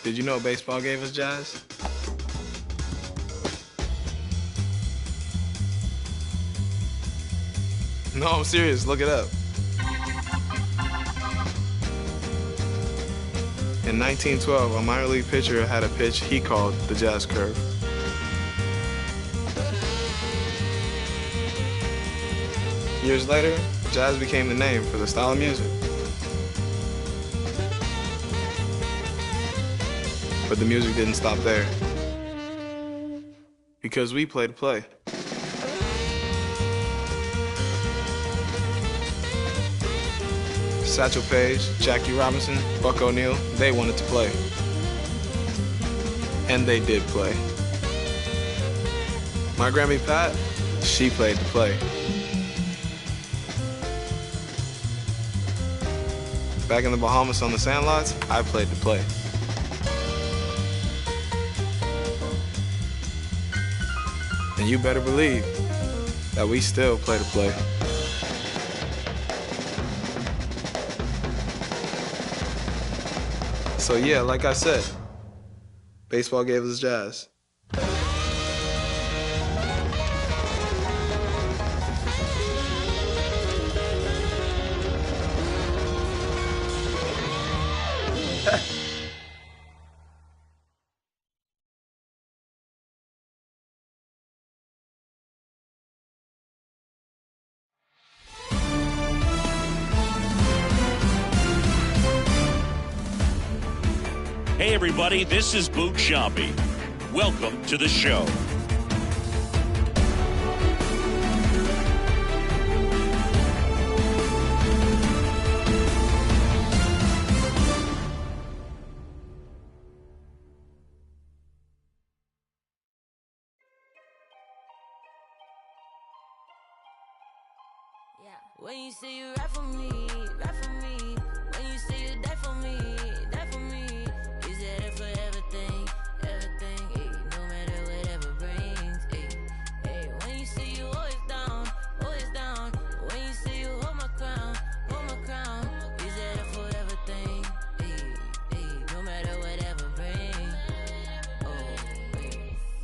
Did you know baseball gave us jazz? No, I'm serious. Look it up. In 1912, a minor league pitcher had a pitch he called the jazz curve. Years later, jazz became the name for the style of music. But the music didn't stop there. Because we play to play. Satchel Paige, Jackie Robinson, Buck O'Neil, they wanted to play. And they did play. My Grammy Pat, she played to play. Back in the Bahamas on the sandlots, I played to play. And you better believe that we still play to play. So yeah, like I said, baseball gave us jazz. Hey everybody, this is Boog Sciambi. Welcome to the show. Yeah. When you say you ride for me, ride for me. When you say you die for me, die for me. Is that it for everything, everything? Ay, no matter whatever brings. Ay, ay. When you say you always down, always down. When you say you hold my crown, hold my crown. Is that it for everything? Ay, ay, no matter whatever brings. Oh, ay.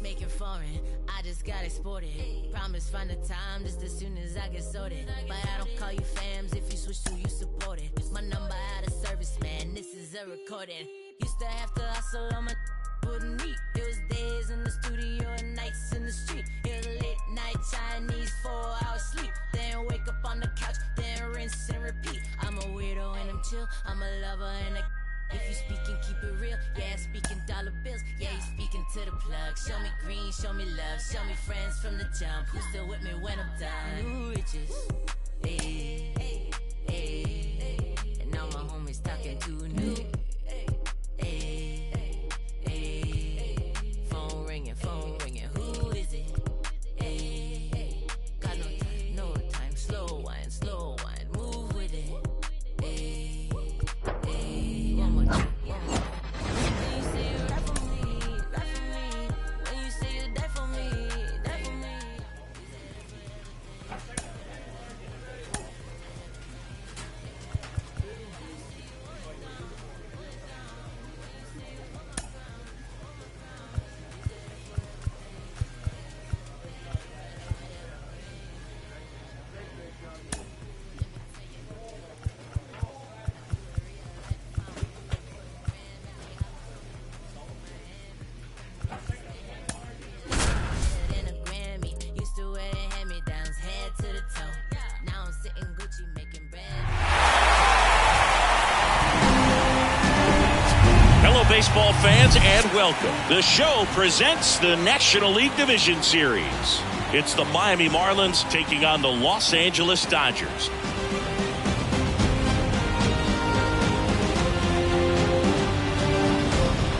Make it foreign, I just got exported. Promise find the time just as soon as I get sorted. But I don't call you fams, if you switch to you support it. My number out of service, man, this is a recording. Used to have to hustle on my wouldn't eat. It was days in the studio and nights in the street. It was late night Chinese, 4-hour sleep. Then wake up on the couch, then rinse and repeat. I'm a weirdo and I'm chill, I'm a lover and a if you speaking, keep it real. Yeah, speaking dollar bills. Yeah, you speaking to the plug. Show me green, show me love. Show me friends from the jump. Who's still with me when I'm done? New riches. Hey, hey, hey. And now my homies talking too new. Hey, hey, hey. Phone ringing, who is it? Hey, hey. Got no time, no time. Slow wine, move with it. Hey, hey. One more time. When you say you ride for me, ride for me. When you say you die for me, die for me. And a Grammy, used to wear the hand-me-downs, head to the toe. Now I'm sitting Gucci making bread. Hello, baseball fans, and welcome. The show presents the National League Division Series. It's the Miami Marlins taking on the Los Angeles Dodgers.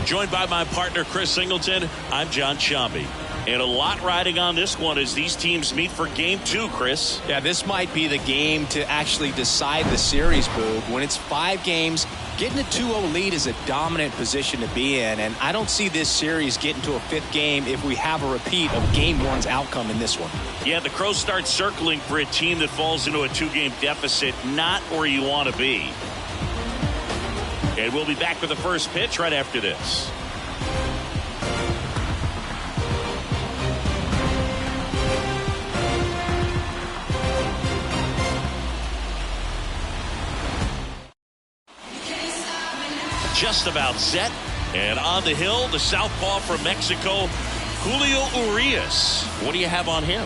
Joined by my partner, Chris Singleton, I'm John Sciambi. And a lot riding on this one as these teams meet for Game 2, Chris. Yeah, this might be the game to actually decide the series, Boog. When it's 5 games, getting a 2-0 lead is a dominant position to be in, and I don't see this series getting to a 5th game if we have a repeat of Game 1's outcome in this one. Yeah, the Crows start circling for a team that falls into a 2-game deficit, not where you want to be. And we'll be back with the first pitch right after this. Just about set. And on the hill, the southpaw from Mexico, Julio Urias. What do you have on him?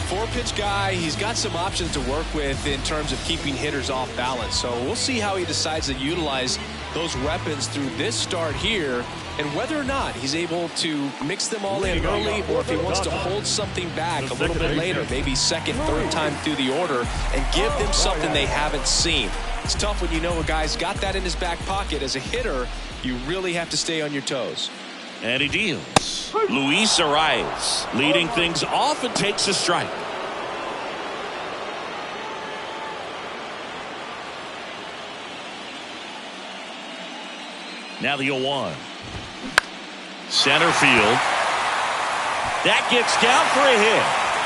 4-pitch guy. He's got some options to work with in terms of keeping hitters off balance. So we'll see how he decides to utilize those weapons through this start here, and whether or not he's able to mix them all in early, or if he wants to hold something back a little bit later, maybe second, third time through the order, and give them something they haven't seen. It's tough when you know a guy's got that in his back pocket. As a hitter, you really have to stay on your toes. And he deals. Luis Arraez leading things off and takes a strike. Now the 0-1. Center field. That gets down for a hit.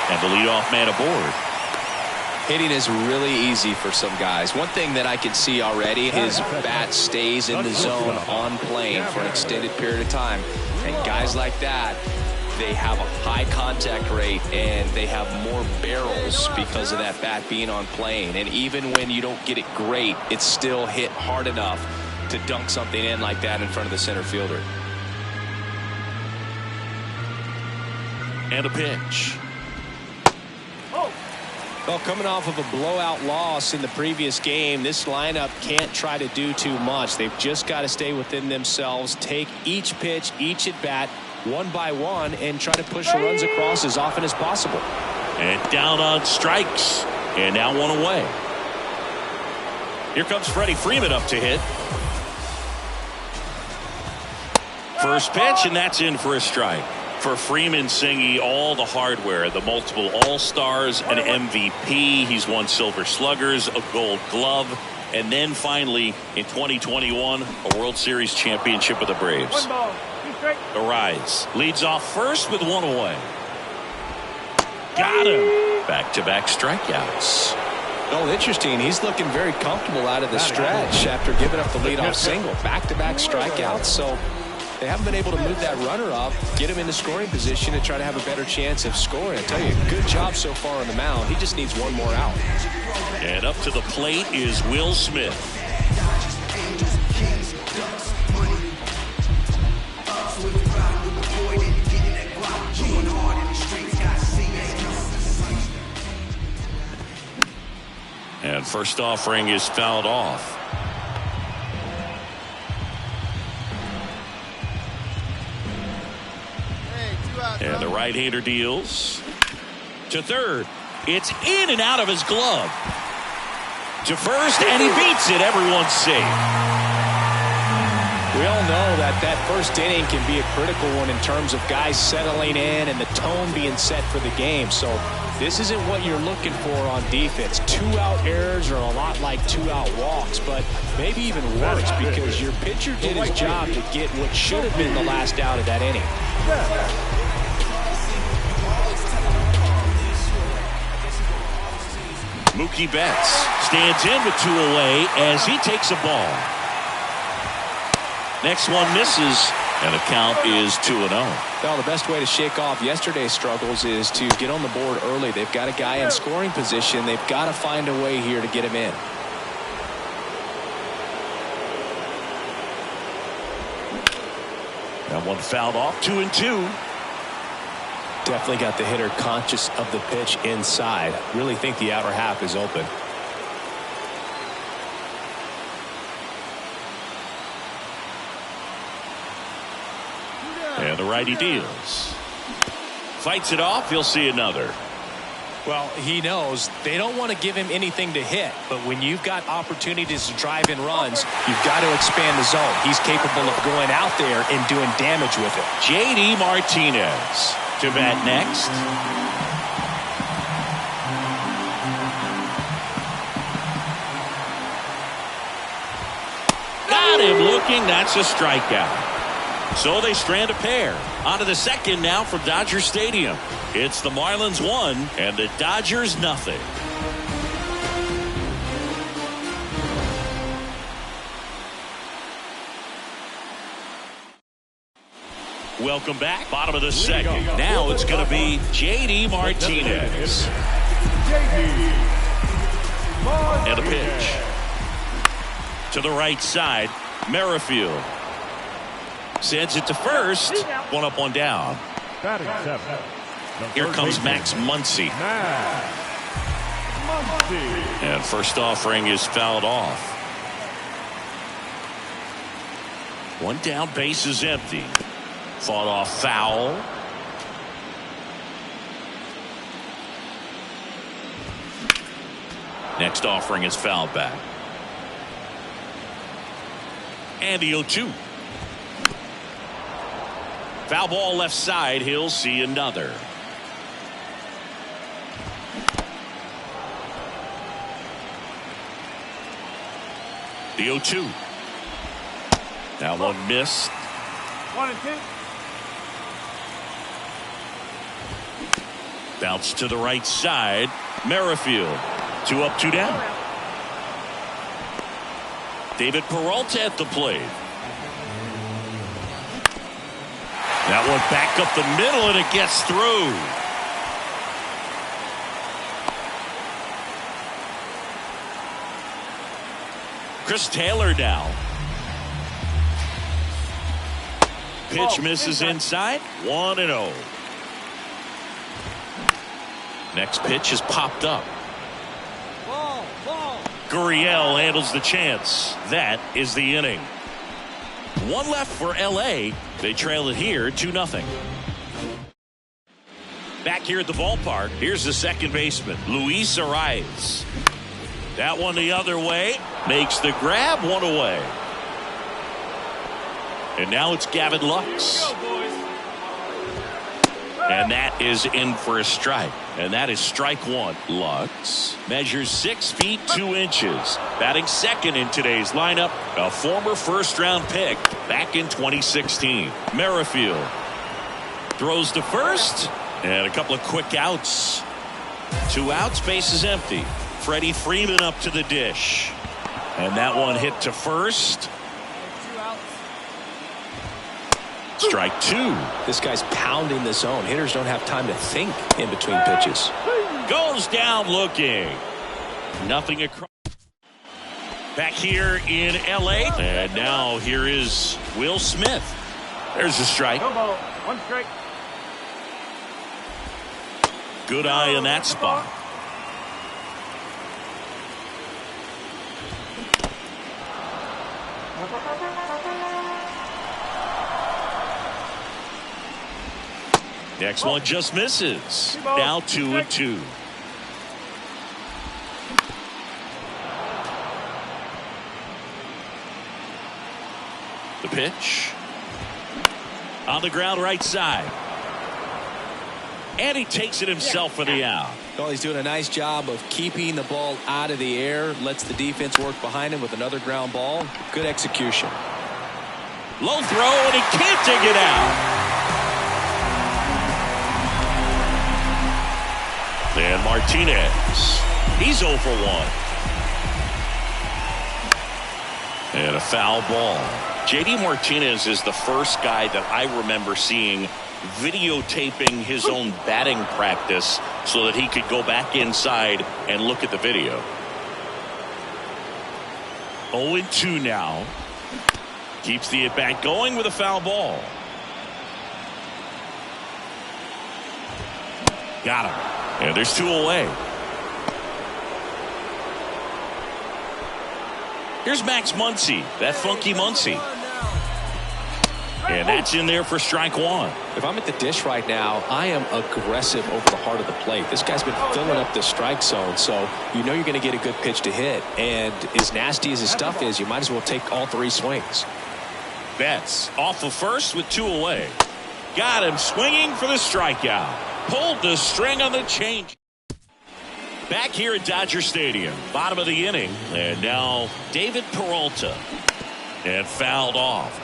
And the leadoff man aboard. Hitting is really easy for some guys. One thing that I can see already, his bat stays in the zone on plane for an extended period of time. And guys like that, they have a high contact rate and they have more barrels because of that bat being on plane. And even when you don't get it great, it's still hit hard enough to dunk something in like that in front of the center fielder. And a pitch. Well, coming off of a blowout loss in the previous game, this lineup can't try to do too much. They've just got to stay within themselves, take each pitch, each at bat, one by one, and try to push the runs across as often as possible. And down on strikes. And now one away. Here comes Freddie Freeman up to hit. First pitch, and that's in for a strike. For Freeman, Singy, all the hardware, the multiple All-Stars, an MVP. He's won Silver Sluggers, a Gold Glove, and then finally in 2021 a World Series championship with the Braves. Arraez leads off first with one away. Got him. Back-to-back strikeouts. Oh, interesting. He's looking very comfortable out of the stretch after giving up the leadoff single. Back-to-back strikeouts. So they haven't been able to move that runner up, get him into scoring position, and try to have a better chance of scoring. I tell you, good job so far on the mound. He just needs one more out. And up to the plate is Will Smith. And first offering is fouled off. And the right-hander deals to third. It's in and out of his glove. To first, and he beats it. Everyone's safe. We all know that first inning can be a critical one in terms of guys settling in and the tone being set for the game. So this isn't what you're looking for on defense. 2-out errors are a lot like 2-out walks, but maybe even worse because your pitcher did his job to get what should have been the last out of that inning. Mookie Betts stands in with 2 away as he takes a ball. Next one misses, and the count is 2-0. Well, the best way to shake off yesterday's struggles is to get on the board early. They've got a guy in scoring position. They've got to find a way here to get him in. That one fouled off. 2-2. Definitely got the hitter conscious of the pitch inside. Really think the outer half is open. And the righty deals. Fights it off. He'll see another. Well, he knows they don't want to give him anything to hit, but when you've got opportunities to drive in runs, you've got to expand the zone. He's capable of going out there and doing damage with it. J.D. Martinez to bat next. Got him looking. That's a strikeout. So they strand a pair. On to the second now from Dodger Stadium. It's the Marlins 1 and the Dodgers nothing. Welcome back. Bottom of the second. Now it's going to be J.D. Martinez. And a pitch. To the right side. Merrifield. Sends it to first. One up, one down. Here comes Max Muncy. And first offering is fouled off. One down, base is empty. Fought off foul. Next offering is fouled back. And the 0-2. Foul ball left side. He'll see another. The 0-2. That one missed. 1-2. Bounce to the right side. Merrifield. 2 up, 2 down. David Peralta at the plate. That one back up the middle, and it gets through. Chris Taylor now. Pitch misses inside. 1-0. Next pitch is popped up. Gurriel handles the chance. That is the inning. One left for L.A. They trail it here 2-0. Back here at the ballpark, here's the second baseman, Luis Arraez. That one the other way. Makes the grab, one away. And now it's Gavin Lux. And that is in for a strike. And that is strike one. Lux measures 6 feet 2 inches. Batting second in today's lineup. A former first-round pick back in 2016. Merrifield throws to first. And a couple of quick outs. 2 outs, base is empty. Freddie Freeman up to the dish. And that one hit to first. Strike 2. This guy's pounding the zone. Hitters don't have time to think in between pitches. Goes down looking. Nothing across. Back here in L.A. And now here is Will Smith. There's a strike. 1 strike. Good eye in that spot. Next one just misses. Now 2-2. The pitch. On the ground right side. And he takes it himself for the out. Well, he's doing a nice job of keeping the ball out of the air. Lets the defense work behind him with another ground ball. Good execution. Low throw, and he can't dig it out. And Martinez, he's 0 for 1. And a foul ball. J.D. Martinez is the first guy that I remember seeing videotaping his own batting practice so that he could go back inside and look at the video. 0-2 now. Keeps the at-bat going with a foul ball. Got him. And there's 2 away. Here's Max Muncy. That funky Muncy. And that's in there for strike 1. If I'm at the dish right now, I am aggressive over the heart of the plate. This guy's been filling up the strike zone, so you know you're going to get a good pitch to hit. And as nasty as his stuff is, you might as well take all 3 swings. Betts off of first with 2 away. Got him swinging for the strikeout. Pulled the string on the change. Back here at Dodger Stadium, bottom of the inning, and now David Peralta, and fouled off.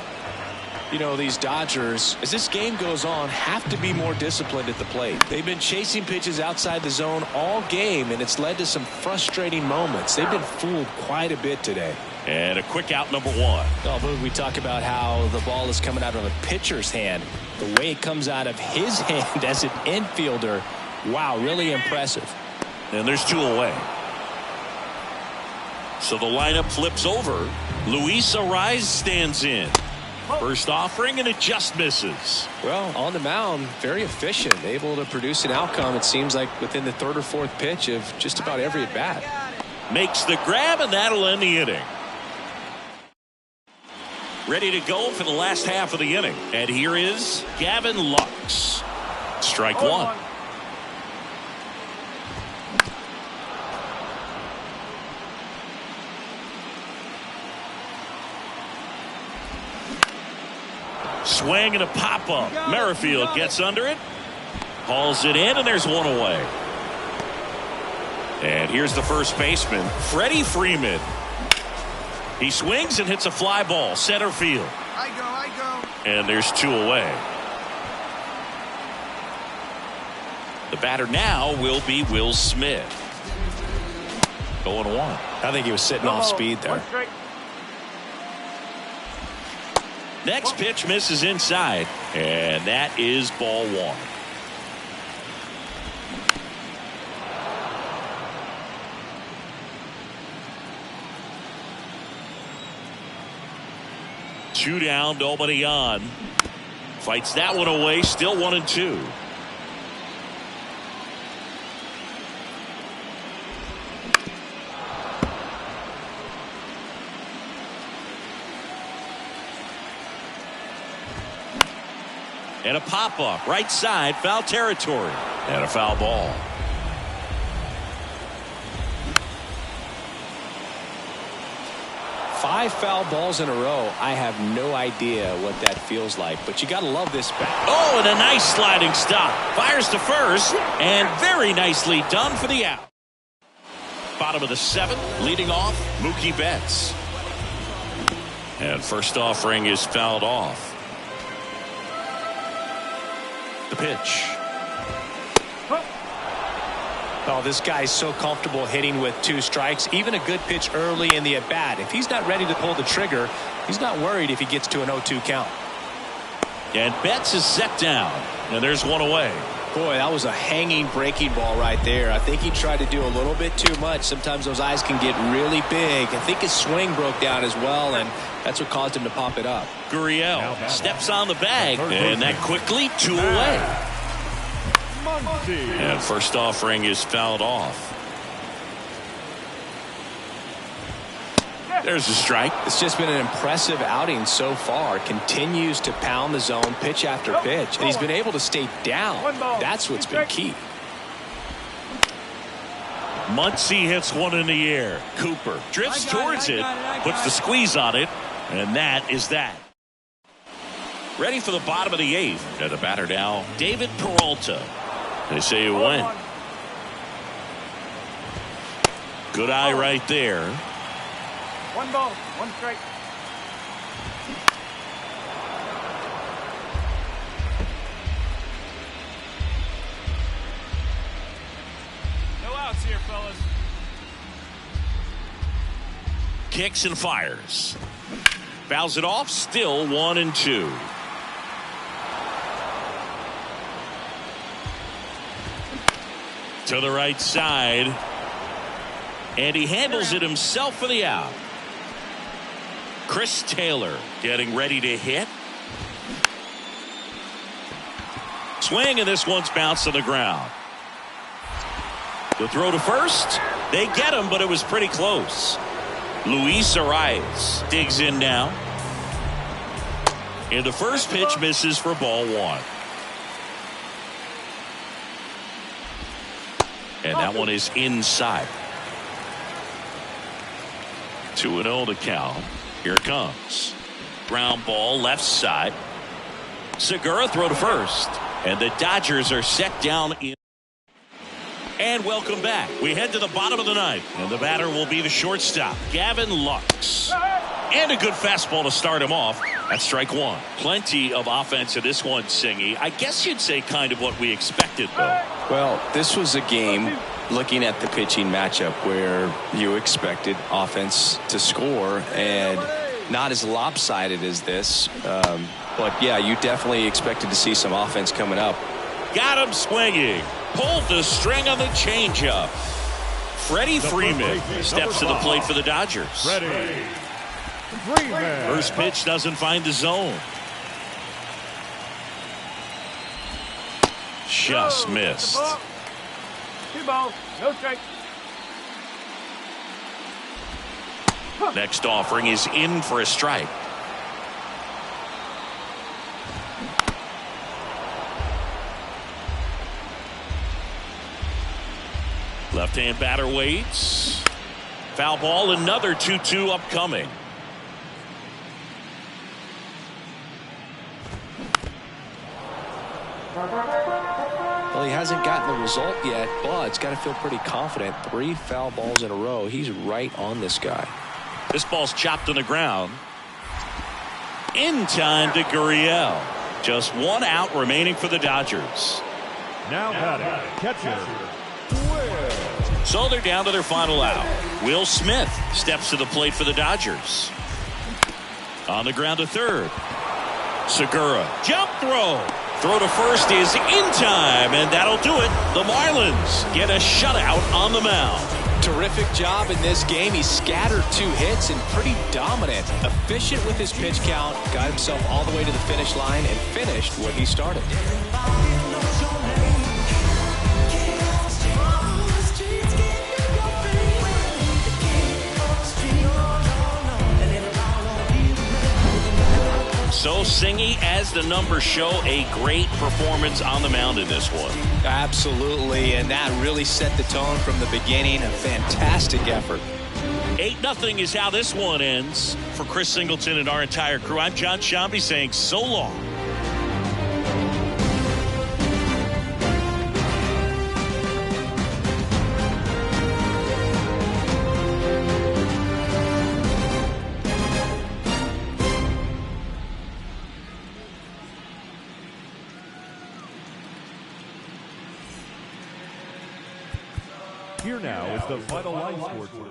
You know, these Dodgers, as this game goes on, have to be more disciplined at the plate. They've been chasing pitches outside the zone all game, and it's led to some frustrating moments. They've been fooled quite a bit today. And a quick out, number 1. Oh, Boog, we talk about how the ball is coming out of a pitcher's hand. The way it comes out of his hand as an infielder, wow, really impressive. And there's 2 away. So the lineup flips over. Luis Arraez stands in. First offering, and it just misses. Well, on the mound, very efficient, able to produce an outcome, it seems like, within the 3rd or 4th pitch of just about every at-bat. Makes the grab, and that'll end the inning. Ready to go for the last half of the inning. And here is Gavin Lux. Strike 1. Swing and a pop-up. Merrifield gets under it. Hauls it in, and there's 1 away. And here's the first baseman, Freddie Freeman. He swings and hits a fly ball, center field. I go. And there's 2 away. The batter now will be Will Smith. 0-1. I think he was sitting off speed there. 1 strike. Next pitch misses inside, and that is ball 1. Two down, nobody on. Fights that one away, still 1-2. And a pop-up, right side, foul territory. And a foul ball. Five foul balls in a row. I have no idea what that feels like, but you got to love this bat. Oh, and a nice sliding stop. Fires to first, and very nicely done for the out. Bottom of the 7th, leading off, Mookie Betts. And first offering is fouled off. The pitch. Oh, this guy's so comfortable hitting with 2 strikes. Even a good pitch early in the at-bat. If he's not ready to pull the trigger, he's not worried if he gets to an 0-2 count. And Betts is set down. And there's 1 away. Boy, that was a hanging breaking ball right there. I think he tried to do a little bit too much. Sometimes those eyes can get really big. I think his swing broke down as well, and that's what caused him to pop it up. Gurriel steps on the bag, and that quickly 2 away. And first offering is fouled off. There's a strike. It's just been an impressive outing so far. Continues to pound the zone pitch after pitch. And he's been able to stay down. That's what's been key. Muncy hits one in the air. Cooper drifts towards it, puts the squeeze on it, and that is that. Ready for the bottom of the 8th. And the batter now, David Peralta. They say it went. Good eye right there. 1 ball, 1 strike. No outs here, fellas. Kicks and fires. Fouls it off, still 1-2. To the right side. And he handles it himself for the out. Chris Taylor getting ready to hit. Swing, and this one's bounced to the ground. The throw to first. They get him, but it was pretty close. Luis Arraez digs in now. And the first pitch misses for ball 1. And that one is inside. 2-0 to count. Here it comes. Ground ball left side. Segura throw to first. And the Dodgers are set down in. And welcome back. We head to the bottom of the 9th. And the batter will be the shortstop, Gavin Lux. And a good fastball to start him off. That's strike 1. Plenty of offense in this one, Singy. I guess you'd say kind of what we expected, though. Well, this was a game looking at the pitching matchup where you expected offense to score and not as lopsided as this. But, yeah, you definitely expected to see some offense coming up. Got him swinging. Pulled the string on the changeup. Freddie Freeman steps to the plate for the Dodgers. First pitch doesn't find the zone. Just missed. 2 balls, no strike. Next offering is in for a strike. Left-hand batter waits. Foul ball, another 2-2 upcoming. Well, he hasn't gotten the result yet, but it's got to feel pretty confident. 3 foul balls in a row. He's right on this guy. This ball's chopped on the ground. In time to Gurriel. Just 1 out remaining for the Dodgers. Now batting, catcher. So they're down to their final out. Will Smith steps to the plate for the Dodgers. On the ground to third. Segura, jump throw. Throw to first is in time, and that'll do it. The Marlins get a shutout on the mound. Terrific job in this game. He scattered 2 hits and pretty dominant. Efficient with his pitch count. Got himself all the way to the finish line and finished what he started. So Singy, as the numbers show, a great performance on the mound in this one. Absolutely, and that really set the tone from the beginning. A fantastic effort. 8-0 is how this one ends. For Chris Singleton and our entire crew, I'm Jon Sciambi saying so long. Here now is the final line score.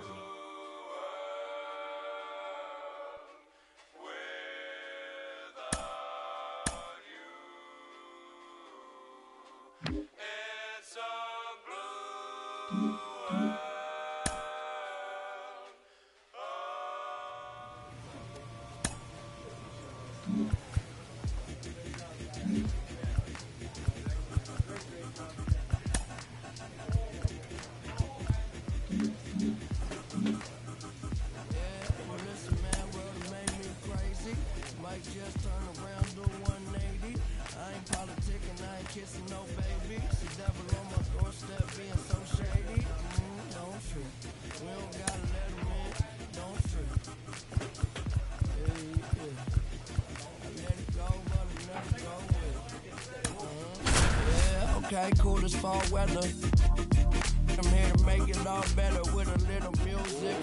Okay, cool as fall weather. I'm here to make it all better with a little music.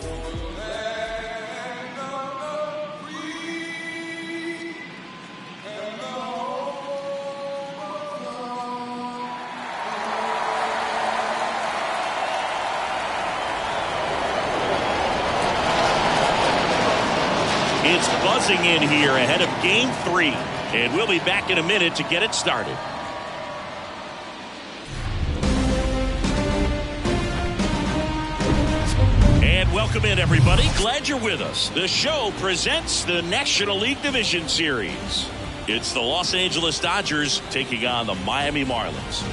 It's buzzing in here ahead of Game 3, and we'll be back in a minute to get it started. Welcome in, everybody. Glad you're with us. The show presents the National League Division Series. It's the Los Angeles Dodgers taking on the Miami Marlins.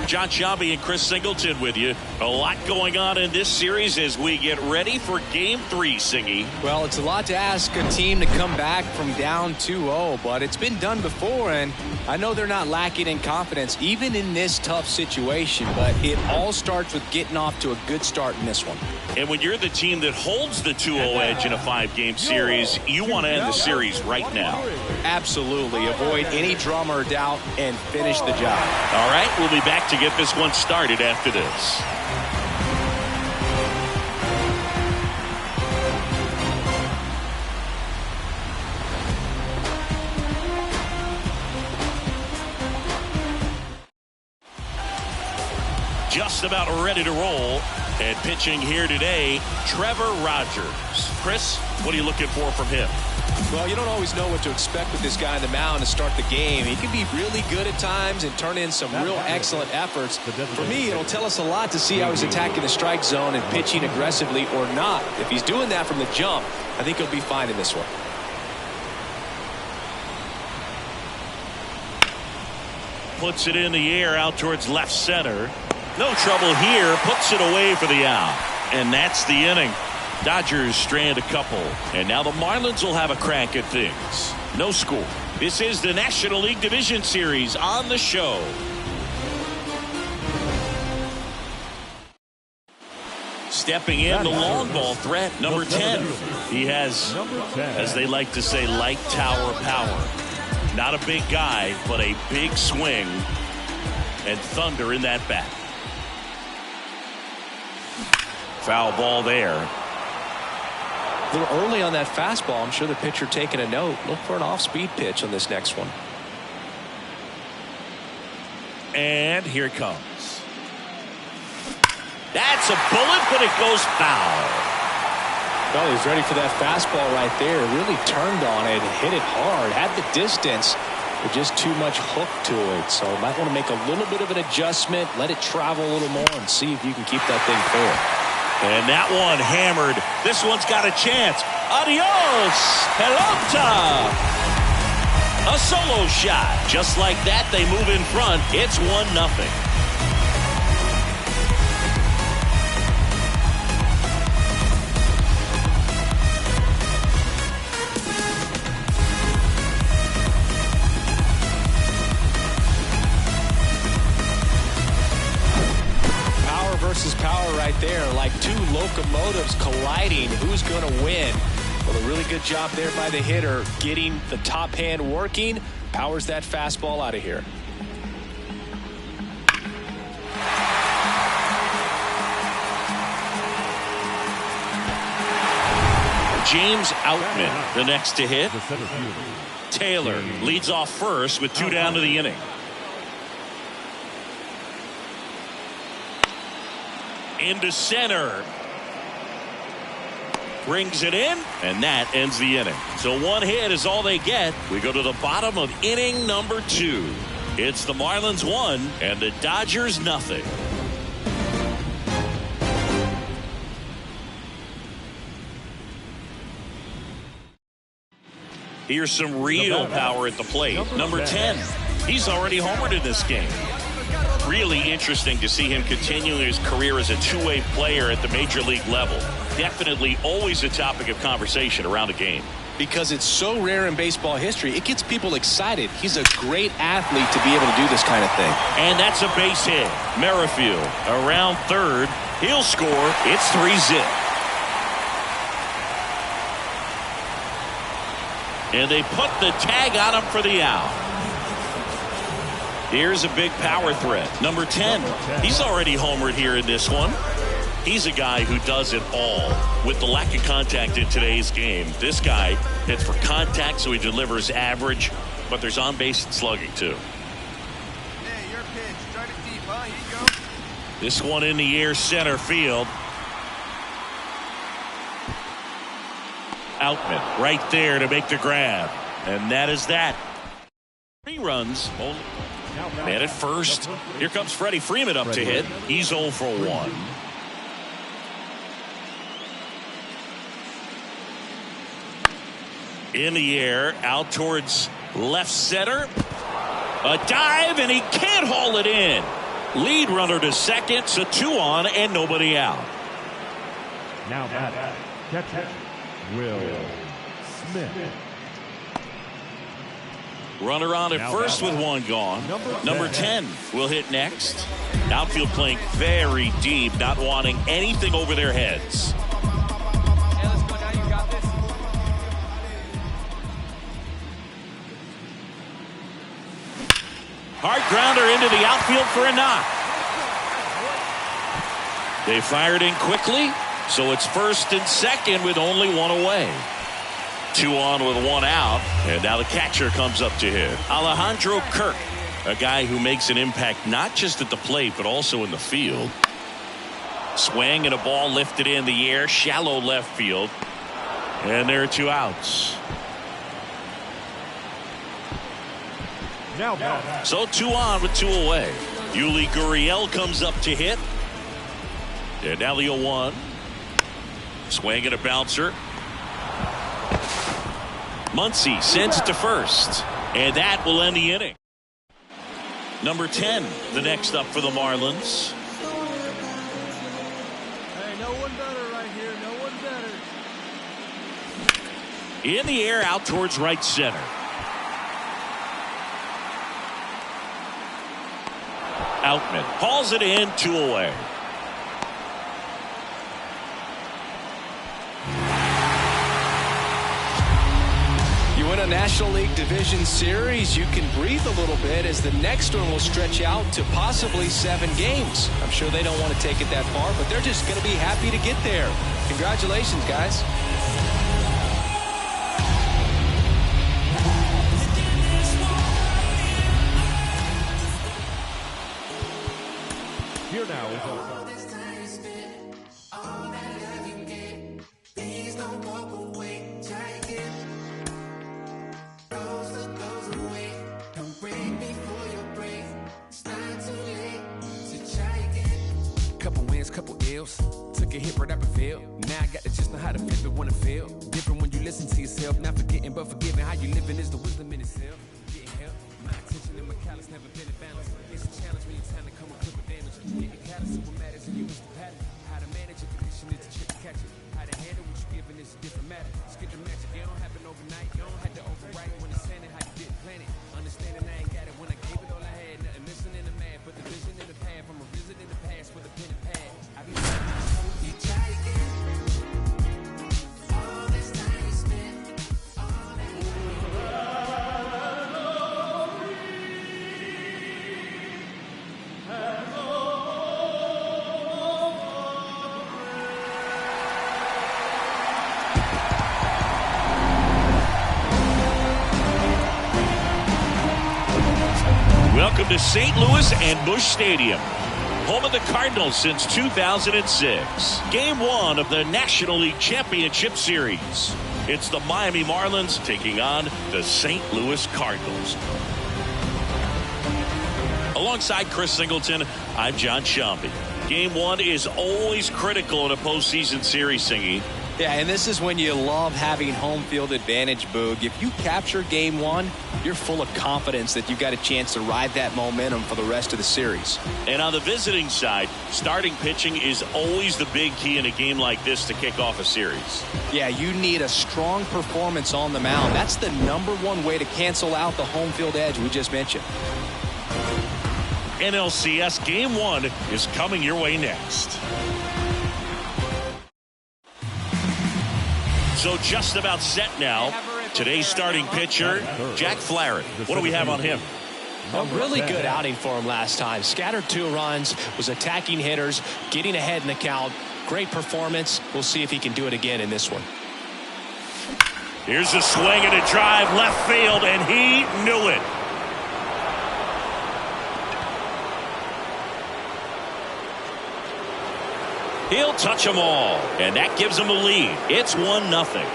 Jon Sciambi and Chris Singleton with you. A lot going on in this series as we get ready for Game 3, Singy. Well, it's a lot to ask a team to come back from down 2-0, but it's been done before, and I know they're not lacking in confidence, even in this tough situation, but it all starts with getting off to a good start in this one. And when you're the team that holds the 2-0 edge in a 5-game series, you want to end the series right now. Absolutely. Avoid any drama or doubt and finish the job. All right, we'll be back to get this one started after this. just about ready to roll. And pitching here today, Trevor Rogers. Chris, what are you looking for from him? Well, you don't always know what to expect with this guy on the mound to start the game. He can be really good at times and turn in some real excellent efforts. For me, it'll tell us a lot to see how he's attacking the strike zone and pitching aggressively or not. If he's doing that from the jump, I think he'll be fine in this one. Puts it in the air out towards left center. No trouble here. Puts it away for the out. And that's the inning. Dodgers strand a couple. And now the Marlins will have a crack at things. No score. This is the National League Division Series on the show. Stepping in, the long ball threat, number 10. He has, as they like to say, light tower power. Not a big guy, but a big swing and thunder in that bat. Foul ball there. A little early on that fastball. I'm sure the pitcher taking a note. Look for an off-speed pitch on this next one. And here it comes. That's a bullet, but it goes foul. Well, he was ready for that fastball right there. Really turned on it, hit it hard, had the distance, but just too much hook to it. So might want to make a little bit of an adjustment, let it travel a little more, and see if you can keep that thing fair. And that one hammered. This one's got a chance. Adios, pelota. A solo shot. Just like that, they move in front. It's 1-0. Versus power right there, like two locomotives colliding. Who's going to win? Well, a really good job there by the hitter, getting the top hand working. Powers that fastball out of here. James Outman, the next to hit. Taylor leads off first with 2 down to the inning. Into center. Brings it in, and that ends the inning. So 1 hit is all they get. We go to the bottom of inning number 2. It's the Marlins 1 and the Dodgers 0. Here's some real power at the plate. Number 10. He's already homered in this game. Really interesting to see him continuing his career as a two-way player at the major league level. Definitely always a topic of conversation around a game. Because it's so rare in baseball history, it gets people excited. He's a great athlete to be able to do this kind of thing. And that's a base hit. Merrifield around third. He'll score. It's 3-0. And they put the tag on him for the out. Here's a big power threat. Number 10. He's already homered here in this one. He's a guy who does it all. With the lack of contact in today's game, this guy hits for contact, so he delivers average, but there's on-base and slugging too. Hey, your pitch. Start it deep, huh? Here you go. This one in the air, center field. Outman right there to make the grab. And that is that. 3 runs. And at first, here comes Freddie Freeman up to hit. He's 0 for 1. In the air, out towards left center. A dive, and he can't haul it in. Lead runner to second, so 2 on and nobody out. Now back, catcher, Will Smith. Runner on at first with 1 gone. Number 10 will hit next. Outfield playing very deep, not wanting anything over their heads. Hey, let's go now. You got this. Hard grounder into the outfield for a knock. They fired in quickly, so it's first and second with only 1 away. 2 on with 1 out, and now the catcher comes up to hit. Alejandro Kirk A guy who makes an impact not just at the plate but also in the field. Swing and a ball lifted in the air, shallow left field. And there are 2 outs. So 2 on with 2 away. Yuli Gurriel comes up to hit. And now the 0-1. Swing and a bouncer. Muncy sends it to first. And that will end the inning. Number 10, the next up for the Marlins. Hey, no one better right here. No one better. In the air, out towards right center. Outman hauls it in, 2 away. You win a National League Division Series, you can breathe a little bit as the next one will stretch out to possibly 7 games. I'm sure they don't want to take it that far, but they're just going to be happy to get there. Congratulations, guys. Here now is couple wins, couple ills. Took a hit right up and failed. Now I got to just know how to flip it when it fail. Different when you listen to yourself. Not forgetting but forgiving. How you living is the wisdom in itself. Getting help. My attention and my callous never been in balance. It's a challenge when you're trying to come with clip of damage. Getting callous is what matters and you is the pattern. How to manage a condition is the trick to catch it. How to handle what you're giving is a different matter. Skip the magic. It don't happen overnight. You don't have to overwrite when it's saying it how you didn't plan it. Understanding I ain't got it when I gave it all I had. Nothing missing in the math, but the vision in the path. From a visit in the past with a pen and pad. I be you try again. All this time you spent. All that Welcome to St. Louis and Busch Stadium, home of the Cardinals since 2006. Game 1 of the National League Championship Series. It's the Miami Marlins taking on the St. Louis Cardinals. Alongside Chris Singleton, I'm John Sciambi. Game 1 is always critical in a postseason series, Singy. Yeah, and this is when you love having home field advantage, Boog. If you capture Game 1, you're full of confidence that you've got a chance to ride that momentum for the rest of the series. And on the visiting side, starting pitching is always the big key in a game like this to kick off a series. Yeah, you need a strong performance on the mound. That's the #1 way to cancel out the home field edge we just mentioned. NLCS Game 1 is coming your way next. So just about set now. Today's starting pitcher, Jack Flaherty. What do we have on him? A really good outing for him last time. Scattered 2 runs, was attacking hitters, getting ahead in the count. Great performance. We'll see if he can do it again in this one. Here's a swing and a drive left field, and he knew it. He'll touch them all, and that gives him a lead. It's 1-0.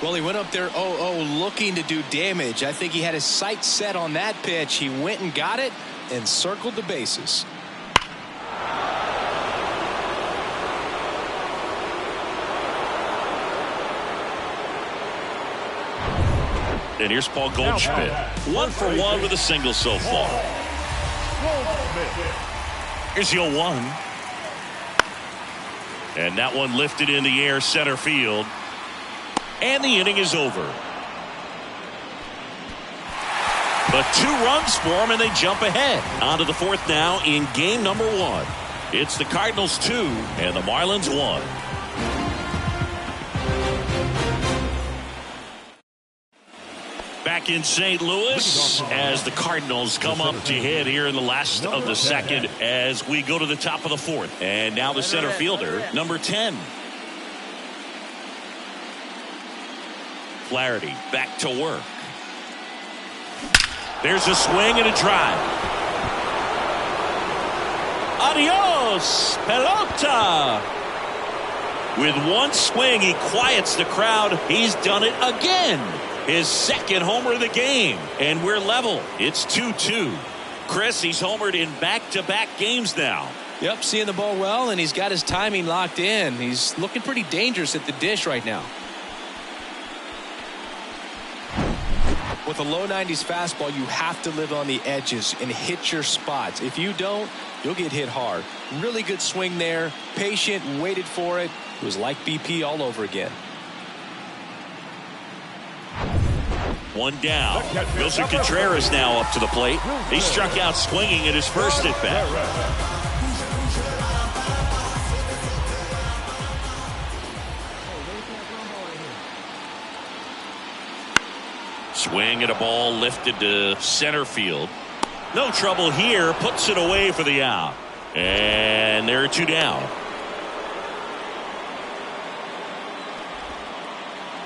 Well, he went up there 0-0 looking to do damage. I think he had his sights set on that pitch. He went and got it and circled the bases. And here's Paul Goldschmidt. 1 for 1 with a single so far. Here's the 0-1. And that one lifted in the air, center field. And the inning is over. But 2 runs for them, and they jump ahead. On to the 4th now in game number 1. It's the Cardinals 2 and the Marlins 1. back in St. Louis as the Cardinals come up to hit here in the last of the second as we go to the top of the fourth. And now the center fielder, number 10. Flaherty back to work. There's a swing and a drive. Adios, pelota. With one swing, he quiets the crowd. He's done it again. His second homer of the game. And we're level. It's 2-2. Chris, he's homered in back-to-back games now. Yep, seeing the ball well, and he's got his timing locked in. He's looking pretty dangerous at the dish right now. With a low 90s fastball, you have to live on the edges and hit your spots. If you don't, you'll get hit hard. Really good swing there. Patient, waited for it. It was like BP all over again. One down. Wilson Contreras now up to the plate. He struck out swinging at his first at bat. Swing at a ball lifted to center field. No trouble here. Puts it away for the out. And there are two down.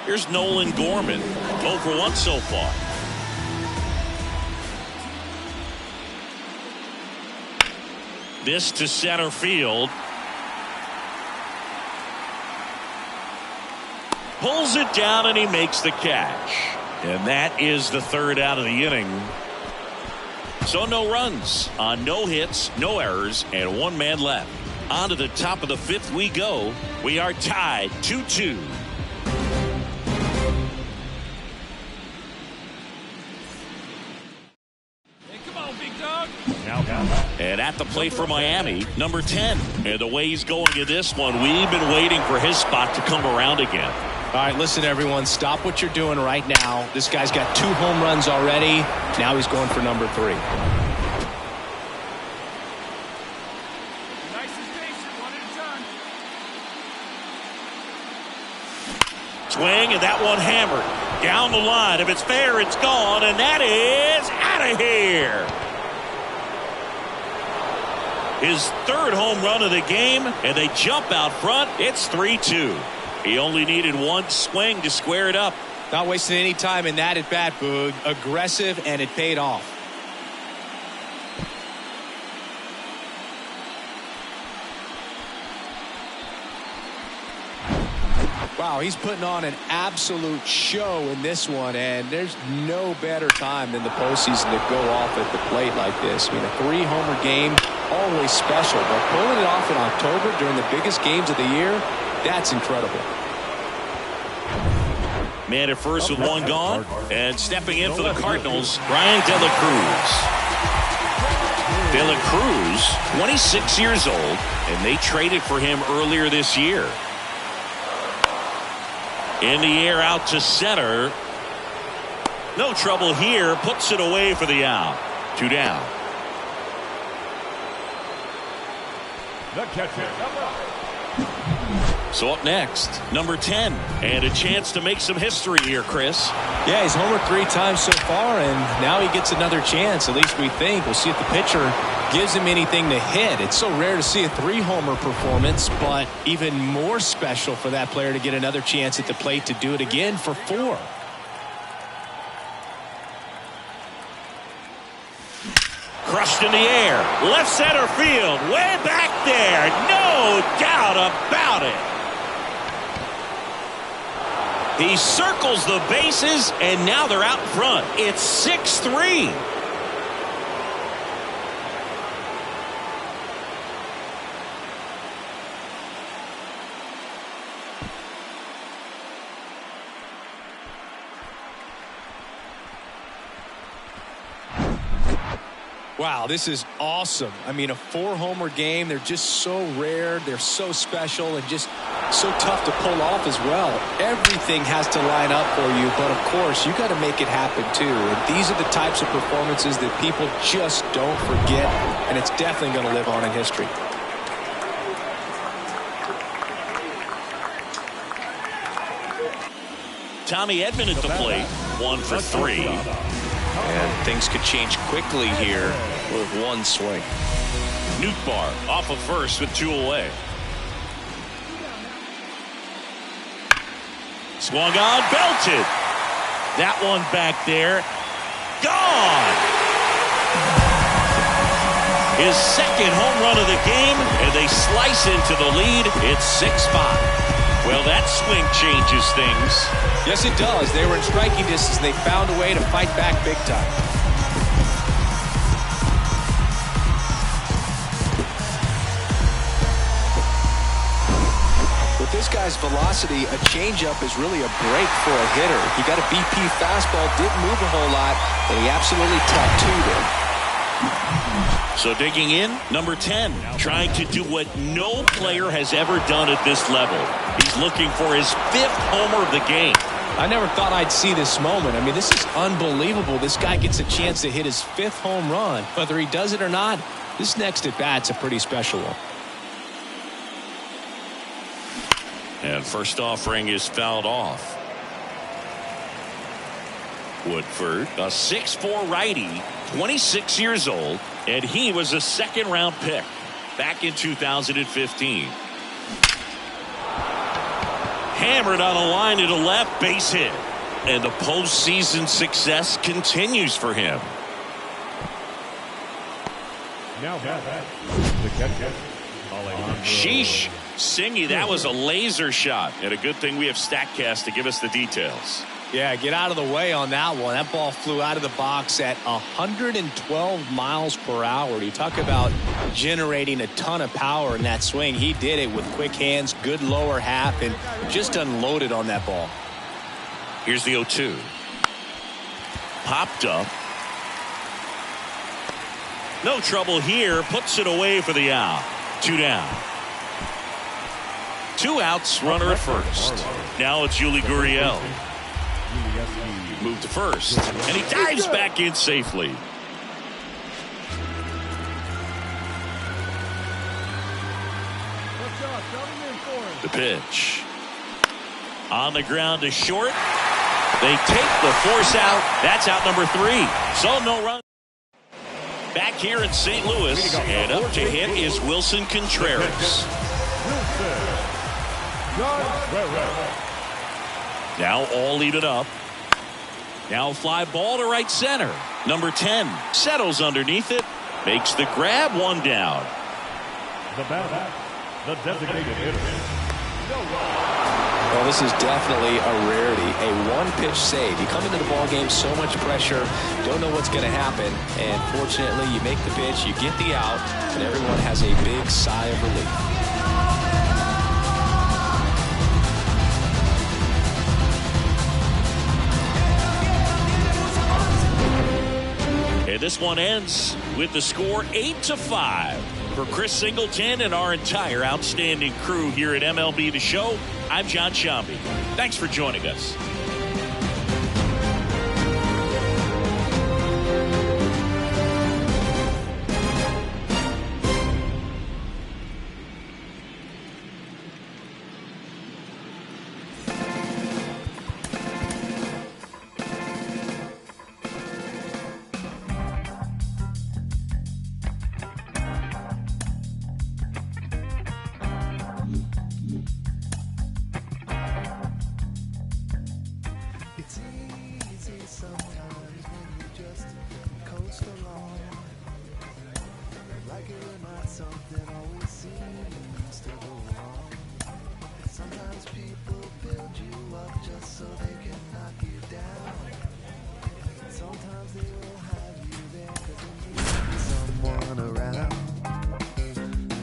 Here's Nolan Gorman. 0 for 1 so far. This to center field. Pulls it down and he makes the catch. And that is the third out of the inning. So no runs on no hits, no errors, and one man left. On to the top of the fifth we go. We are tied 2-2. And at the plate for Miami, number 10. And the way he's going in this one, we've been waiting for his spot to come around again. All right, listen, everyone. Stop what you're doing right now. This guy's got 2 home runs already. Now he's going for number 3. Nice and patient, one at a time. Swing, and that one hammered. Down the line. If it's fair, it's gone. And that is out of here. His third home run of the game, and they jump out front. It's 3-2. He only needed one swing to square it up. Not wasting any time in that at bat, Boog. Aggressive, and it paid off. Wow, he's putting on an absolute show in this one, and there's no better time than the postseason to go off at the plate like this. I mean, a 3-homer game, always special, but pulling it off in October during the biggest games of the year, that's incredible. Man at first with one gone, and stepping in for the Cardinals, Brian De La Cruz. De La Cruz, 26 years old, and they traded for him earlier this year. In the air out to center. No trouble here. Puts it away for the out. 2 down. The catcher. So up next, number 10. And a chance to make some history here, Chris. Yeah, he's homered 3 times so far, and now he gets another chance. At least we think. We'll see if the pitcher gives him anything to hit. It's so rare to see a 3-homer performance, but even more special for that player to get another chance at the plate to do it again for 4. Crushed in the air. Left center field. Way back there. No doubt about it. He circles the bases, and now they're out in front. It's 6-3. Wow, this is awesome. I mean, a 4-homer game. They're just so rare. They're so special and just so tough to pull off as well. Everything has to line up for you, but of course, you got to make it happen too. And these are the types of performances that people just don't forget, and it's definitely going to live on in history. Tommy Edman at the plate. 1 for 3. And things could change quickly here with one swing. Nootbaar off of first with 2 away. Swung on, belted. That one back there. Gone! His second home run of the game, and they slice into the lead. It's 6-5. Well, that swing changes things. Yes, it does. They were in striking distance. They found a way to fight back big time. With this guy's velocity, a changeup is really a break for a hitter. He got a BP fastball, didn't move a whole lot, and he absolutely tattooed it. So digging in, number 10, trying to do what no player has ever done at this level. He's looking for his 5th homer of the game. I never thought I'd see this moment. I mean, this is unbelievable. This guy gets a chance to hit his 5th home run. Whether he does it or not, this next at bat's a pretty special one. And first offering is fouled off. Woodford, a 6'4" righty, 26 years old, and he was a second-round pick back in 2015. Hammered on a line to the left, base hit. And the postseason success continues for him. Now back. The catcher, Alejandro. Sheesh. Singy, that was a laser shot. And a good thing we have StatCast to give us the details. Yeah, get out of the way on that one. That ball flew out of the box at 112 miles per hour. You talk about generating a ton of power in that swing. He did it with quick hands, good lower half, and just unloaded on that ball. Here's the 0-2. Popped up. No trouble here. Puts it away for the out. 2 down. 2 outs, runner at first. Now it's Yuli Gurriel. Move to first, and he dives back in safely. The pitch. On the ground to short. They take the force out. That's out number 3. So no run. Back here in St. Louis, and up to hit is Wilson Contreras. Now all even up. Now fly ball to right center. Number 10 settles underneath it. Makes the grab, 1 down. The batter, the designated hitter. Well, this is definitely a rarity. A one-pitch save. You come into the ball game, so much pressure, don't know what's going to happen, and fortunately, you make the pitch, you get the out, and everyone has a big sigh of relief. And this one ends with the score 8-5. For Chris Singleton and our entire outstanding crew here at MLB The Show, I'm John Sciambi. Thanks for joining us.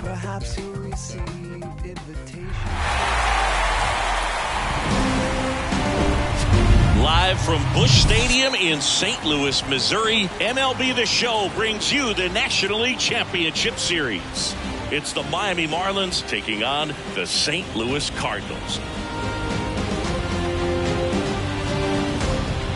Perhaps you'll receive invitations. Live from Busch Stadium in St. Louis, Missouri, MLB The Show brings you the National League Championship Series. It's the Miami Marlins taking on the St. Louis Cardinals.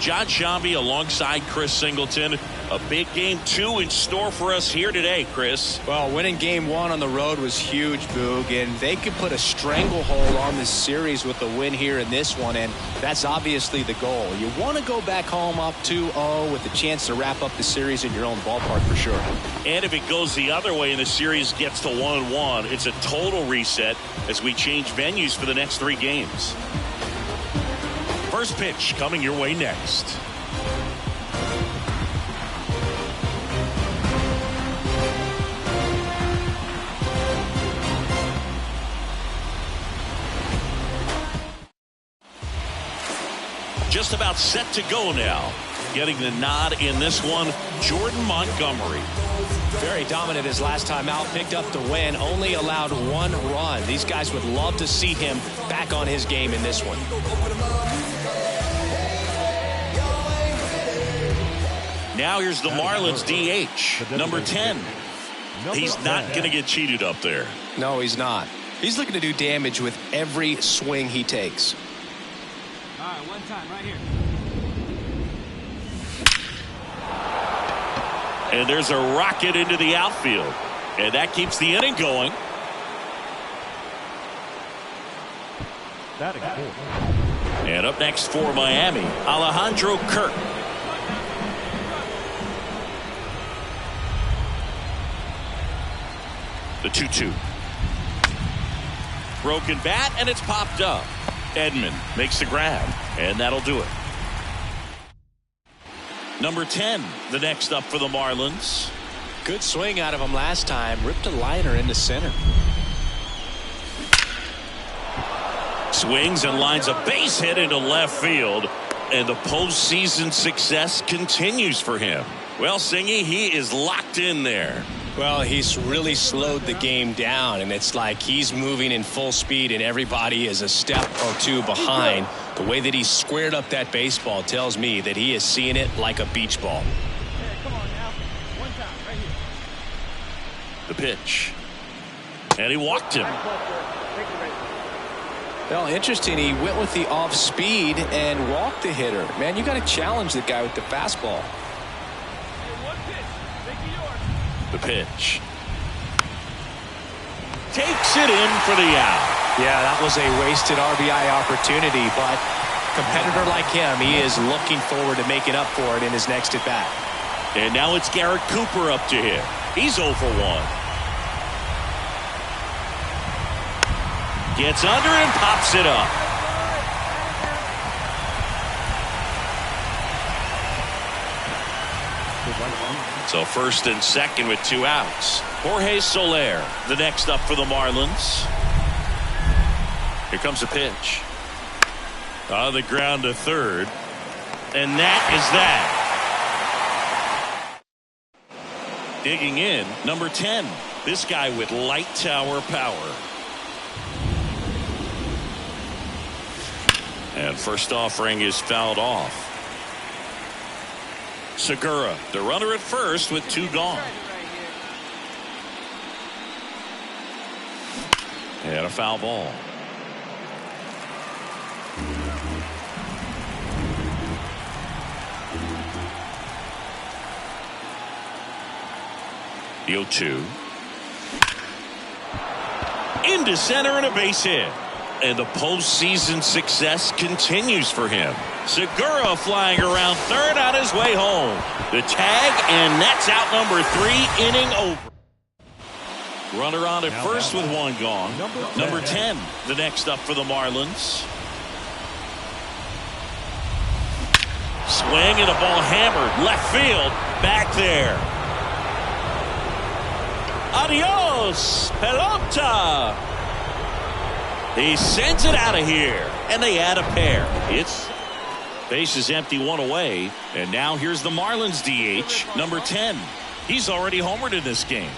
John Sciambi alongside Chris Singleton. A big game 2 in store for us here today, Chris. Well, winning game 1 on the road was huge, Boog, and they could put a stranglehold on this series with a win here in this one, and that's obviously the goal. You want to go back home up 2-0 with a chance to wrap up the series in your own ballpark for sure. And if it goes the other way and the series gets to 1-1, it's a total reset as we change venues for the next 3 games. First pitch coming your way next. Just about set to go now. Getting the nod in this one, Jordan Montgomery. Very dominant his last time out, picked up the win, only allowed 1 run. These guys would love to see him back on his game in this one. Now here's the Marlins DH, number 10. He's not going to get cheated up there. No, he's not. He's looking to do damage with every swing he takes. All right, one time right here. And there's a rocket into the outfield. And that keeps the inning going. Batting fourth. And up next for Miami, Alejandro Kirk. The 2-2. Broken bat, and it's popped up. Edman makes the grab, and that'll do it. Number 10, the next up for the Marlins. Good swing out of him last time. Ripped a liner into center. Swings and lines a base hit into left field. And the postseason success continues for him. Well, Singy, he is locked in there. Well, he's really slowed the game down, and it's like he's moving in full speed and everybody is a step or 2 behind. The way that he squared up that baseball tells me that he is seeing it like a beach ball. Hey, come on now. One time right here. The pitch. And he walked him. Well, interesting. He went with the off speed and walked the hitter. Man, you got to challenge the guy with the fastball. The pitch. Takes it in for the out. Yeah, that was a wasted RBI opportunity, but competitor like him, he is looking forward to making up for it in his next at bat. And now it's Garrett Cooper up to him. He's 0 for 1. Gets under and pops it up. So first and second with 2 outs. Jorge Soler, the next up for the Marlins. Here comes a pitch. On the ground to third. And that is that. Digging in, number 10. This guy with light tower power. And first offering is fouled off. Segura, the runner at first with 2 gone. And a foul ball. The 0-2. Into center and a base hit. And the postseason success continues for him. Segura flying around third on his way home. The tag, and that's out number 3, inning over. Runner on at first with 1 gone. Number 10, the next up for the Marlins. Swing and a ball hammered. Left field. Back there. Adios, pelota. He sends it out of here, and they add a pair. It's base is empty, 1 away, and now here's the Marlins DH, number 10. He's already homered in this game.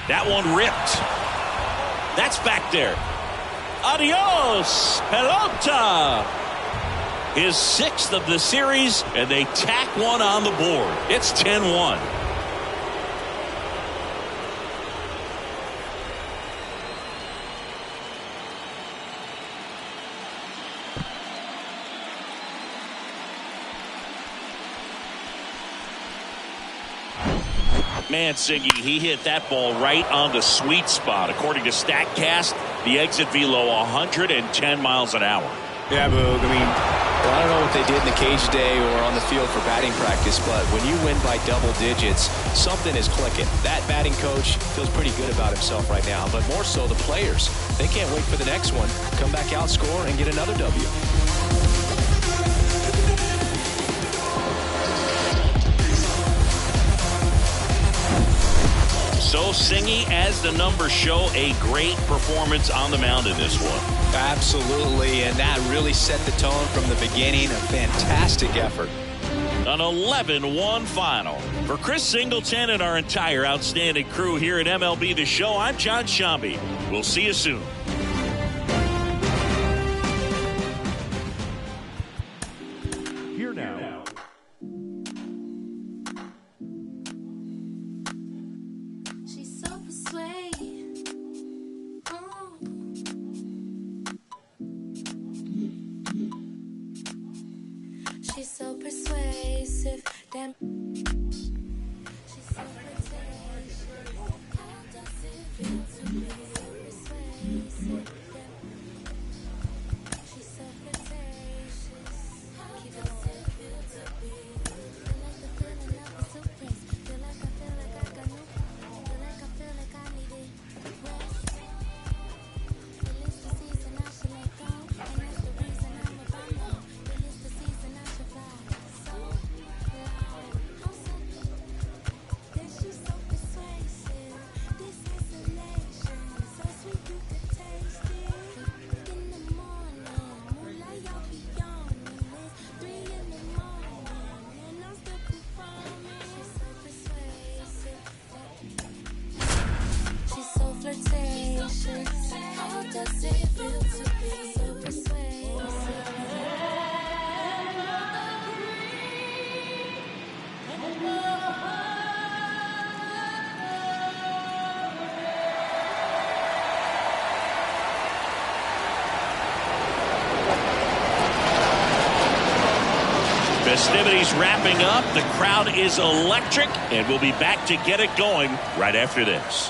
That one ripped. That's back there. Adios, pelota. His 6th of the series, and they tack 1 on the board. It's 10-1. Man, Singy, he hit that ball right on the sweet spot. According to StatCast, the exit velo 110 miles an hour. Yeah, Boog. I mean, I don't know what they did in the cage today or on the field for batting practice, but when you win by double digits, something is clicking. That batting coach feels pretty good about himself right now, but more so the players. They can't wait for the next one. Come back out, score, and get another W. So Singy, as the numbers show, a great performance on the mound in this one. Absolutely, and that really set the tone from the beginning. A fantastic effort. An 11-1 final. For Chris Singleton and our entire outstanding crew here at MLB The Show, I'm John Shambi. We'll see you soon. Here now. She's so persuasive. She's so persuasive. Damn. She's so persuasive. How does it feel to be so persuasive? Damn. She's so persuasive. How does it feel to be? Feel like the feeling of a surprise. Feel like I got no. Feel like I need it. Rest. Feel it's the season I should let go. And that's the reason I'm about more. Feel it's the season I should fly. So loud. I'm so. Then she's so persuasive. This isolation. So sweet you could taste it. In the morning. Moonlight, y'all be yawning. It's 3 in the morning. And I'm still performing. She's so persuasive. She's so flirtatious. How does it feel to be so persuasive? Festivities wrapping up. The crowd is electric, and we'll be back to get it going right after this.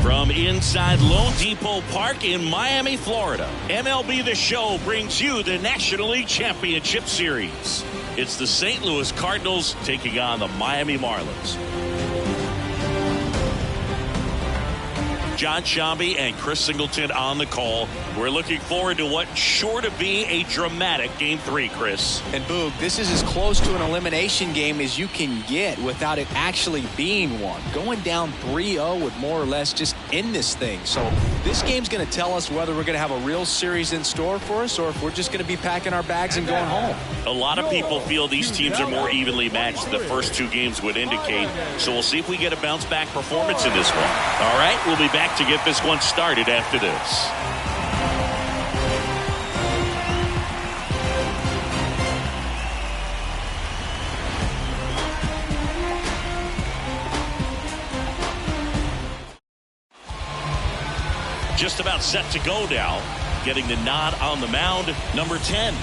From inside Lone Depot Park in Miami, Florida, MLB The Show brings you the National League Championship Series. It's the St. Louis Cardinals taking on the Miami Marlins. John Shambi and Chris Singleton on the call. We're looking forward to what's sure to be a dramatic Game 3, Chris. And Boog, this is as close to an elimination game as you can get without it actually being one. Going down 3-0 would more or less just end this thing. So this game's going to tell us whether we're going to have a real series in store for us or if we're just going to be packing our bags and going home. A lot of people feel these teams are more evenly matched than the first two games would indicate. So we'll see if we get a bounce-back performance in this one. All right, we'll be back to get this one started after this. Just about set to go now. Getting the nod on the mound, number 10.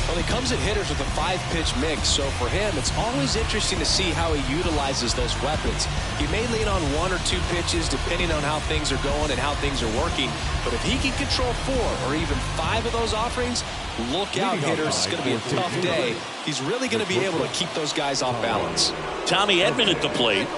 Well, he comes at hitters with a 5-pitch mix, so for him, it's always interesting to see how he utilizes those weapons. He may lean on 1 or 2 pitches depending on how things are going and how things are working, but if he can control 4 or even 5 of those offerings, look out, hitters. It's going to be a tough day. He's really going to be able to keep those guys off balance. Tommy Edman at the plate.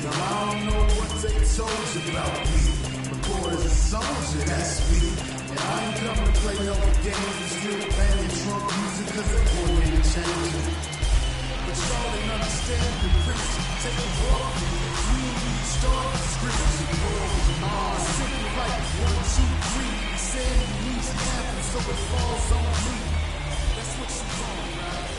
I don't know what takes songs about me. Recorders and songs, and that's me. And I ain't coming to play no games and still playing Trump music cause the poor man changing. But y'all didn't understand the prince. Take a walk. We need to start the scripts and roll. Simple like 1, 2, 3. Saying it needs to happen so it falls on me. That's what you want, right?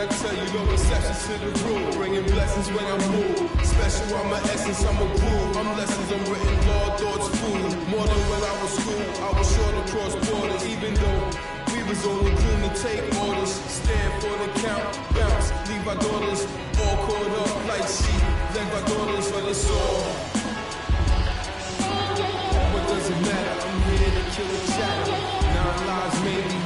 I tell you, no exceptions to the rule. Bringing blessings when I move. Special on my essence, I'm a groove. I'm lessons, I'm written law, thoughts, food. More than when I was school, I was sure to cross borders. Even though we was only groomed to take orders. Stand for the count, bounce. Leave our daughters all caught up like sheep. Left our daughters for the soul. What does it matter? I'm here to kill a chatter. 9 lives maybe.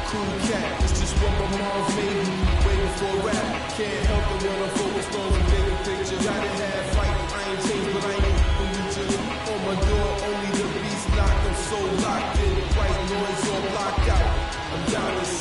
Cool cat, it's just what my mom's made me. Waiting for rap, can't help it when I'm focused on the bigger picture. Gotta have fight, I ain't changed, but I ain't religion. On my door, only the beast locked. I'm so locked in, white noise all blocked out. I'm Dallas.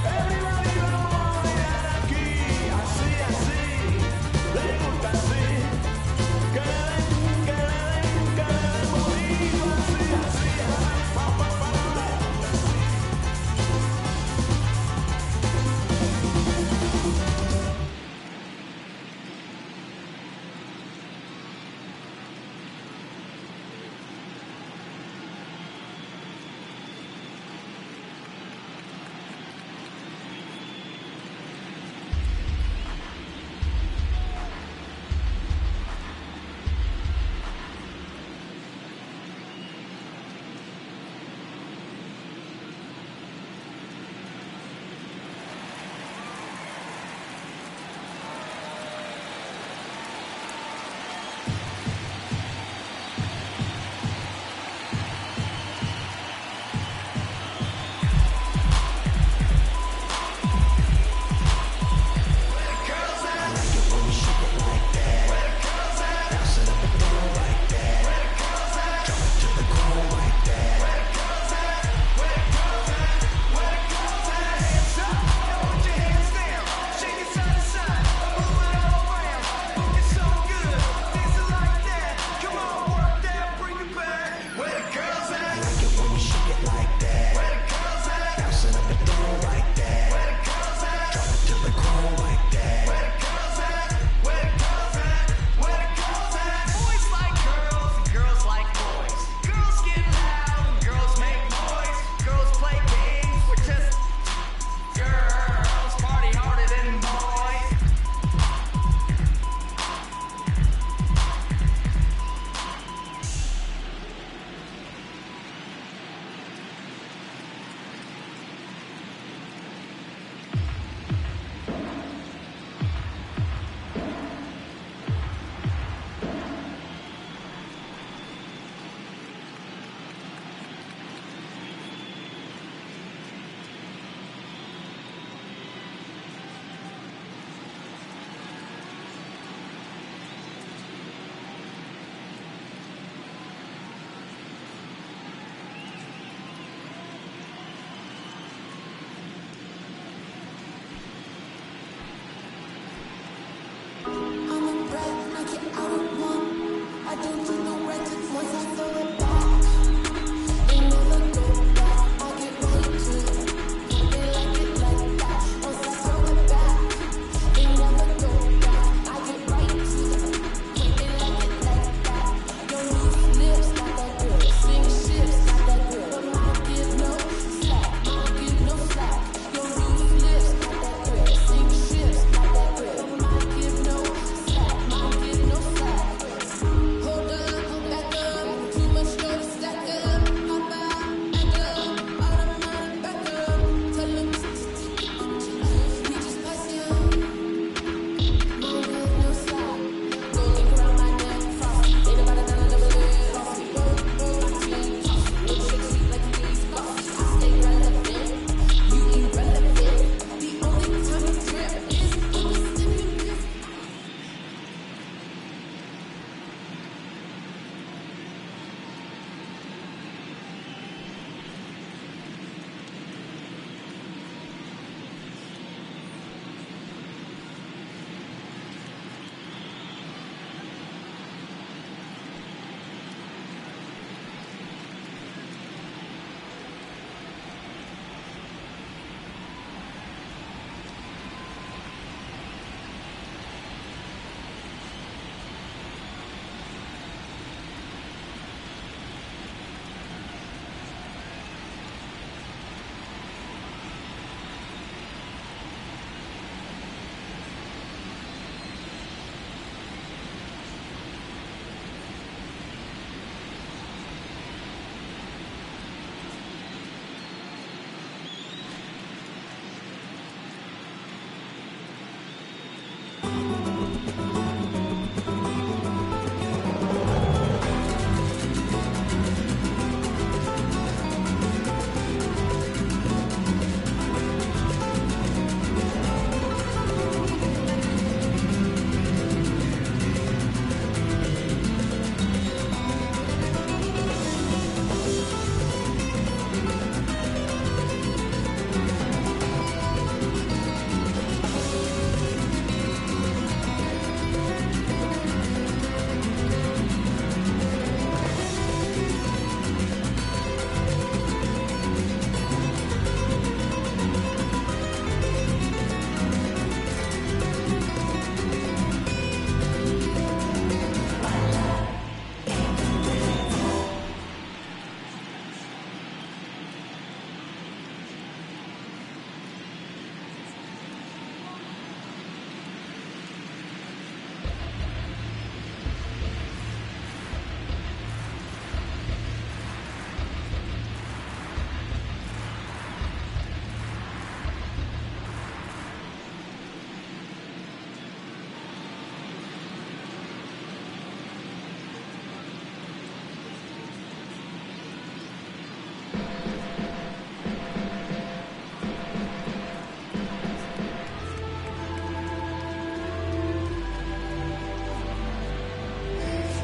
Everybody vamos a bailar aquí, así, así.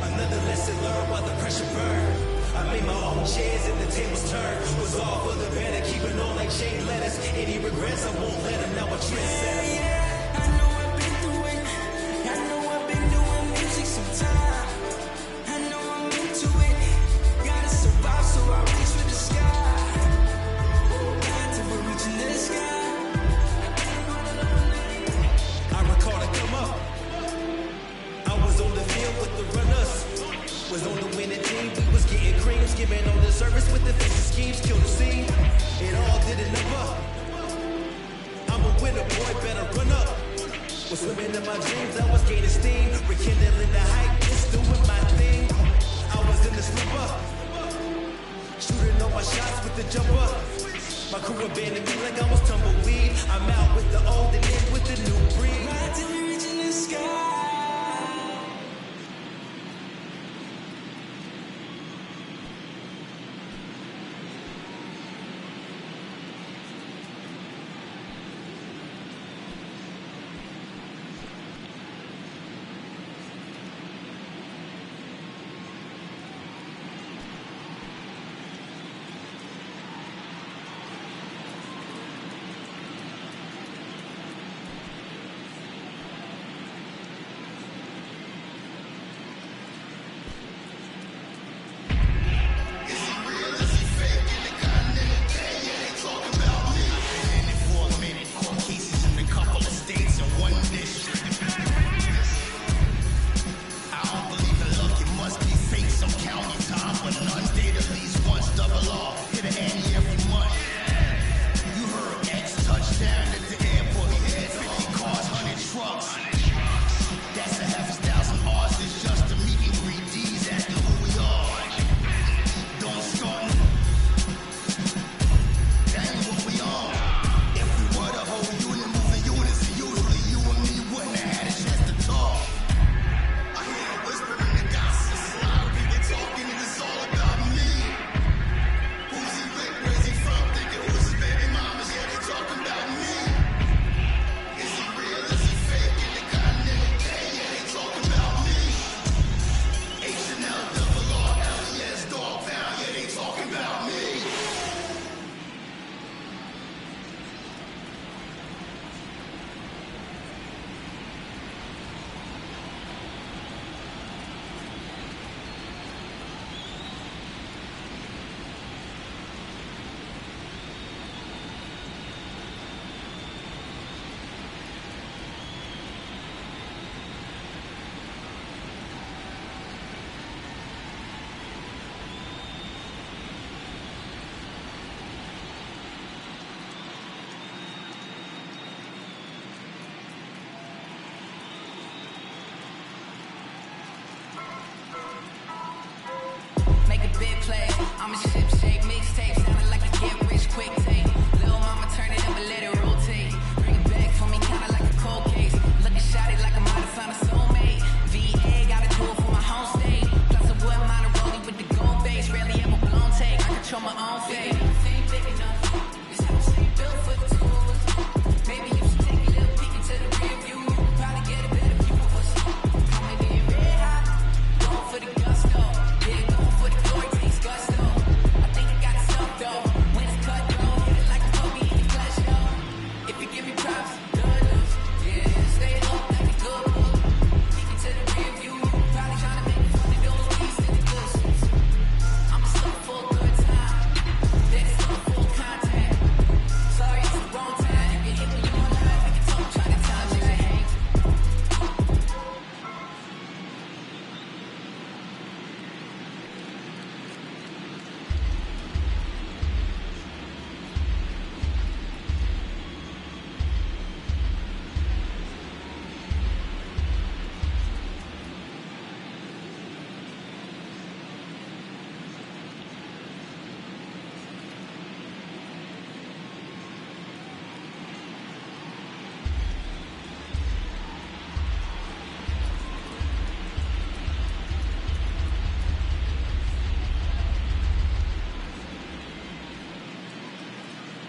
Another lesson learned while the pressure burned. I made my own chairs and the tables turned. Was all for the better, keeping on like chain letters. Any regrets, I won't let them. Now a trendsetter. I know I've been through it. I know I've been doing music some time. I know I'm into it. Gotta survive, so I reach for the sky. God, till we're reaching the sky. I recall to come up. I was on the field with the runners. Was on the winning team. We was getting creams, giving on the service with the fancy schemes. Killed the scene. It all didn't number. I'm a winner, boy, better run up. Was swimming in my dreams, I was gaining steam. Rekindling the hype, just doing my thing. I was in the slipper. Shooting all my shots with the jumper. My crew abandoned me like I was tumbleweed. I'm out with the old and in with the new breed. Right till we're reaching the sky.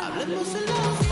Hablemos en la